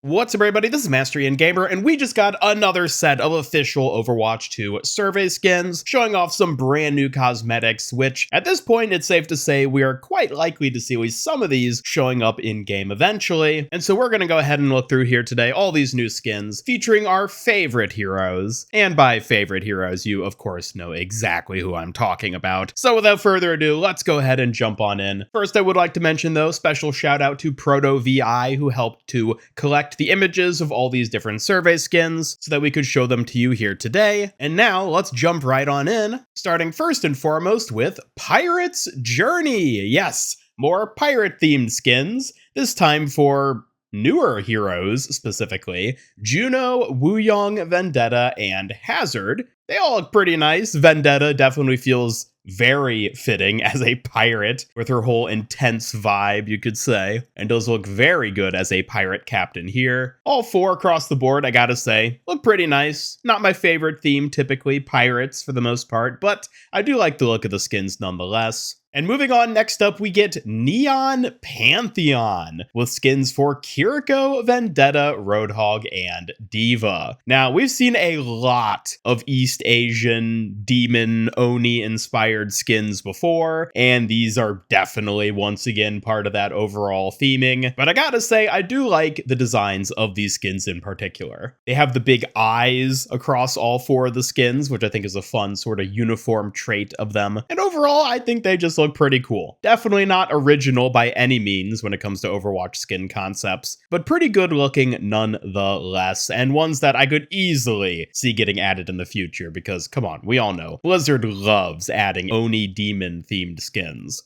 What's up, everybody? This is Mastery and Gamer, and we just got another set of official Overwatch 2 survey skins, showing off some brand new cosmetics, which, at this point, it's safe to say we are quite likely to see some of these showing up in-game eventually. And so we're going to go ahead and look through here today all these new skins, featuring our favorite heroes. And by favorite heroes, you, of course, know exactly who I'm talking about. So without further ado, let's go ahead and jump on in. First, I would like to mention, though, special shout out to ProtoVI, who helped to collect the images of all these different survey skins so that we could show them to you here today. And now let's jump right on in, starting first and foremost with Pirate's Journey. Yes, more pirate themed skins, this time for newer heroes specifically: Juno, Wuyang, Vendetta, and Hazard. They all look pretty nice. Vendetta definitely feels very fitting as a pirate with her whole intense vibe, you could say, and does look very good as a pirate captain here. All four across the board, I gotta say, look pretty nice. Not my favorite theme, typically pirates for the most part, but I do like the look of the skins nonetheless. And moving on, next up we get Neon Pantheon, with skins for Kiriko, Vendetta, Roadhog, and Diva. Now, we've seen a lot of East Asian demon Oni-inspired skins before, and these are definitely, once again, part of that overall theming. But I gotta say, I do like the designs of these skins in particular. They have the big eyes across all four of the skins, which I think is a fun sort of uniform trait of them. And overall, I think they just look pretty cool. Definitely not original by any means when it comes to Overwatch skin concepts, but pretty good looking nonetheless, and ones that I could easily see getting added in the future because, come on, we all know Blizzard loves adding Oni demon themed skins.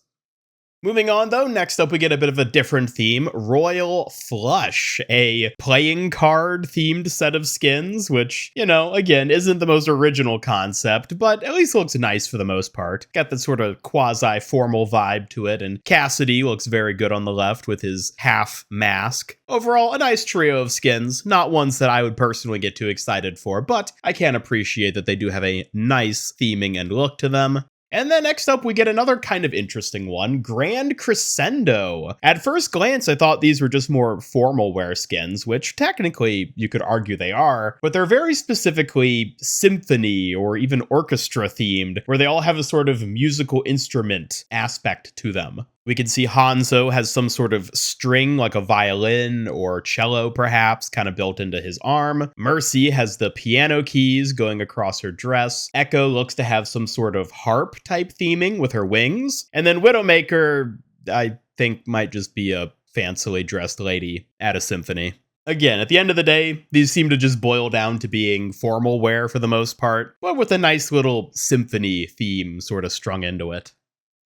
Moving on, though, next up we get a bit of a different theme, Royal Flush, a playing card themed set of skins, which, you know, again, isn't the most original concept, but at least looks nice for the most part. Got that sort of quasi-formal vibe to it, and Cassidy looks very good on the left with his half mask. Overall, a nice trio of skins, not ones that I would personally get too excited for, but I can appreciate that they do have a nice theming and look to them. And then next up, we get another kind of interesting one, Grand Crescendo. At first glance, I thought these were just more formal wear skins, which technically you could argue they are, but they're very specifically symphony or even orchestra themed, where they all have a sort of musical instrument aspect to them. We can see Hanzo has some sort of string, like a violin or cello perhaps, kind of built into his arm. Mercy has the piano keys going across her dress. Echo looks to have some sort of harp type theming with her wings. And then Widowmaker, I think, might just be a fancily dressed lady at a symphony. Again, at the end of the day, these seem to just boil down to being formal wear for the most part, but with a nice little symphony theme sort of strung into it.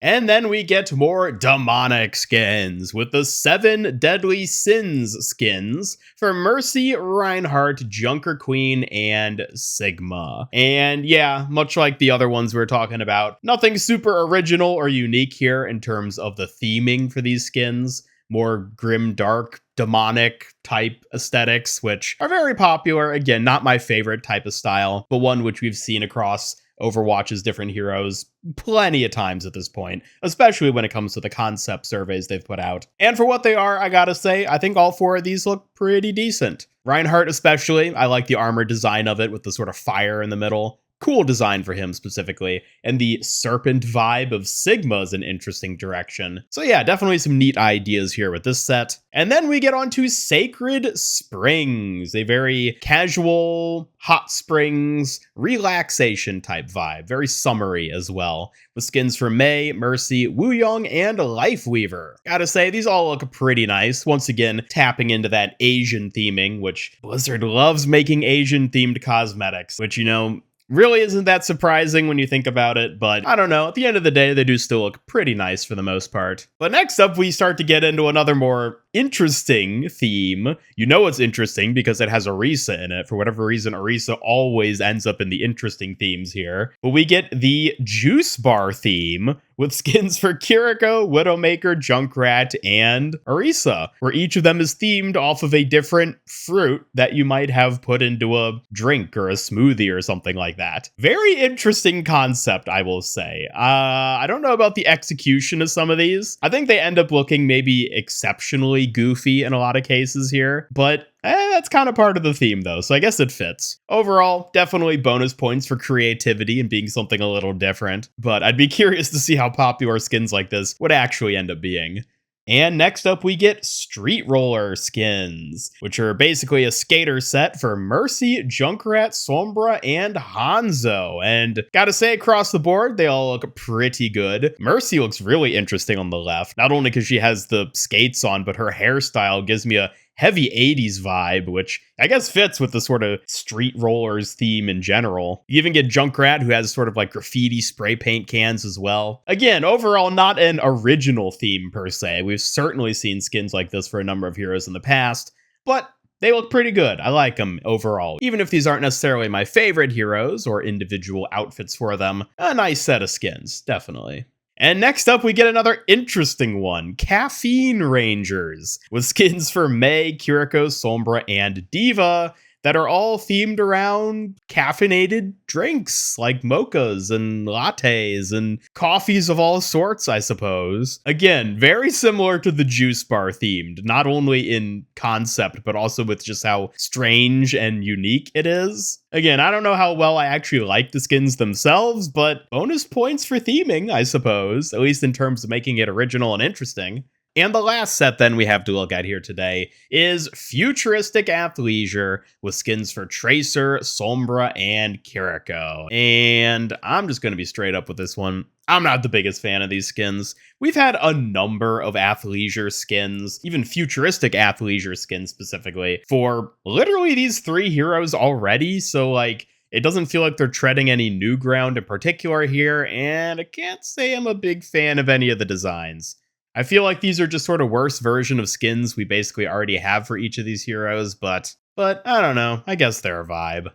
And then we get more demonic skins with the 7 Deadly Sins skins for Mercy, Reinhardt, Junker Queen, and Sigma. And yeah, much like the other ones we're talking about, nothing super original or unique here in terms of the theming for these skins. More grim, dark, demonic type aesthetics, which are very popular. Again, not my favorite type of style, but one which we've seen across Overwatch's different heroes plenty of times at this point, especially when it comes to the concept surveys they've put out. And for what they are, I gotta say, I think all 4 of these look pretty decent. Reinhardt especially, I like the armor design of it with the sort of fire in the middle. Cool design for him specifically, and the serpent vibe of Sigma is an interesting direction. So yeah, definitely some neat ideas here with this set. And then we get on to Sacred Springs, a very casual, hot springs, relaxation type vibe, very summery as well, with skins for Mei, Mercy, Wuyang, and Lifeweaver. Gotta say, these all look pretty nice, once again tapping into that Asian theming, which Blizzard loves making Asian themed cosmetics, which, you know, really isn't that surprising when you think about it, but I don't know, at the end of the day, they do still look pretty nice for the most part. But next up, we start to get into another more interesting theme. You know it's interesting because it has Orisa in it. For whatever reason, Orisa always ends up in the interesting themes here. But we get the Juice Bar theme with skins for Kiriko, Widowmaker, Junkrat, and Orisa, where each of them is themed off of a different fruit that you might have put into a drink or a smoothie or something like that. Very interesting concept, I will say. I don't know about the execution of some of these. I think they end up looking maybe exceptionally extremely goofy in a lot of cases here, but that's kind of part of the theme though, so I guess it fits. Overall, definitely bonus points for creativity and being something a little different, but I'd be curious to see how popular skins like this would actually end up being. And next up, we get Street Roller skins, which are basically a skater set for Mercy, Junkrat, Sombra, and Hanzo. And gotta say, across the board, they all look pretty good. Mercy looks really interesting on the left, not only because she has the skates on, but her hairstyle gives me a heavy 80s vibe, which I guess fits with the sort of street rollers theme in general. You even get Junkrat, who has sort of like graffiti spray paint cans as well. Again, overall, not an original theme per se. We've certainly seen skins like this for a number of heroes in the past, but they look pretty good. I like them overall. Even if these aren't necessarily my favorite heroes or individual outfits for them, a nice set of skins, definitely. And next up, we get another interesting one, Caffeine Rangers, with skins for Mei, Kiriko, Sombra, and Diva that are all themed around caffeinated drinks like mochas and lattes and coffees of all sorts, I suppose. Again, very similar to the juice bar themed, not only in concept, but also with just how strange and unique it is. Again, I don't know how well I actually like the skins themselves, but bonus points for theming, I suppose, at least in terms of making it original and interesting. And the last set then we have to look at here today is Futuristic Athleisure with skins for Tracer, Sombra, and Kiriko. And I'm just going to be straight up with this one. I'm not the biggest fan of these skins. We've had a number of athleisure skins, even futuristic athleisure skins specifically, for literally these three heroes already, so like, it doesn't feel like they're treading any new ground in particular here, and I can't say I'm a big fan of any of the designs. I feel like these are just sort of worse version of skins we basically already have for each of these heroes, but I don't know, I guess they're a vibe.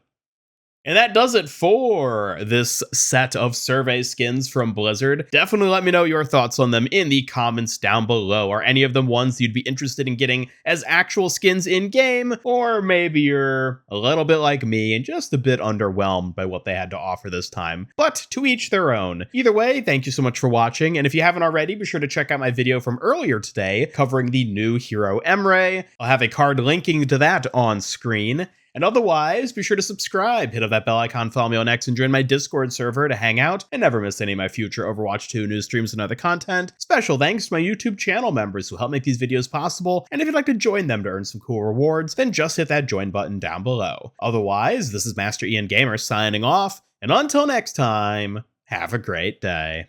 And that does it for this set of survey skins from Blizzard. Definitely let me know your thoughts on them in the comments down below. Are any of them ones you'd be interested in getting as actual skins in-game? Or maybe you're a little bit like me and just a bit underwhelmed by what they had to offer this time. But to each their own. Either way, thank you so much for watching, and if you haven't already, be sure to check out my video from earlier today covering the new hero Emre. I'll have a card linking to that on screen. And otherwise, be sure to subscribe, hit up that bell icon, follow me on X, and join my Discord server to hang out and never miss any of my future Overwatch 2 news streams and other content. Special thanks to my YouTube channel members who help make these videos possible, and if you'd like to join them to earn some cool rewards, then just hit that join button down below. Otherwise, this is Master Ian Gamer signing off, and until next time, have a great day.